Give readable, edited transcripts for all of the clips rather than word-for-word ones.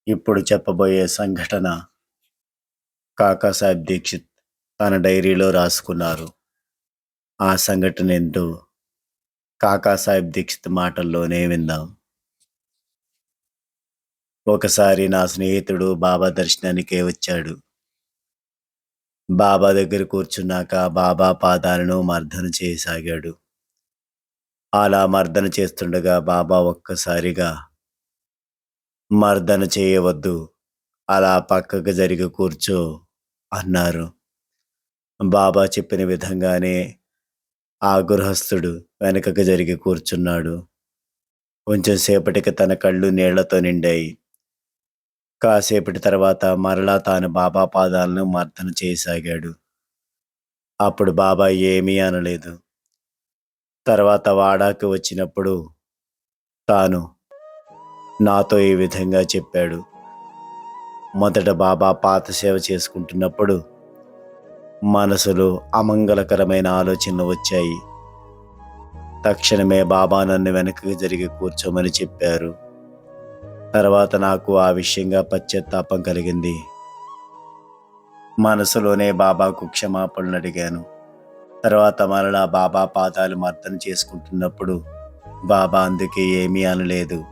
ఇప్పుడు చెప్పబోయే సంఘటన కాకాసాహెబ్ దీక్షిత్ తన డైరీలో రాసుకున్నారు. ఆ సంఘటన ఏంటో కాకాసాహెబ్ దీక్షిత్ మాటల్లోనే విందాం. ఒకసారి నా స్నేహితుడు బాబా దర్శనానికే వచ్చాడు. బాబా దగ్గర కూర్చున్నాక బాబా పాదాలను మర్దన చేయసాగాడు. అలా మర్దన చేస్తుండగా బాబా ఒక్కసారిగా మర్దన చేయవద్దు, అలా పక్కకు జరిగి కూర్చో అన్నారు. బాబా చెప్పిన విధంగానే ఆ గృహస్థుడు వెనకకు జరిగి కూర్చున్నాడు. కొంచెం సేపటికి తన కళ్ళు నీళ్లతో నిండాయి. కాసేపటి తర్వాత మరలా తాను బాబా పాదాలను మర్దన చేయసాగాడు. అప్పుడు బాబా ఏమీ అనలేదు. తర్వాత వాడాకి వచ్చినప్పుడు తాను నాతో ఈ విధంగా చెప్పాడు. మొదట బాబా పాత సేవ చేసుకుంటున్నప్పుడు మనసులో అమంగళకరమైన ఆలోచనలు వచ్చాయి. తక్షణమే బాబా నన్ను వెనక్కి జరిగి కూర్చోమని చెప్పారు. తర్వాత నాకు ఆ విషయంగా పశ్చాత్తాపం కలిగింది. మనసులోనే బాబాకు క్షమాపణలు అడిగాను. తర్వాత మరలా బాబా పాదాలు మర్దన చేసుకుంటున్నప్పుడు బాబా అందుకే ఏమీ అనలేదు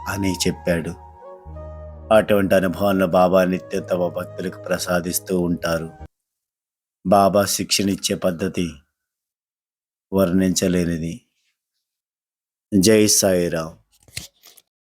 అని చెప్పాడు. అటువంటి అనుభవాలను బాబా నిత్యం తమ భక్తులకు ప్రసాదిస్తూ ఉంటారు. బాబా శిక్షణిచ్చే పద్ధతి వర్ణించలేనిది. జై సాయిరాం.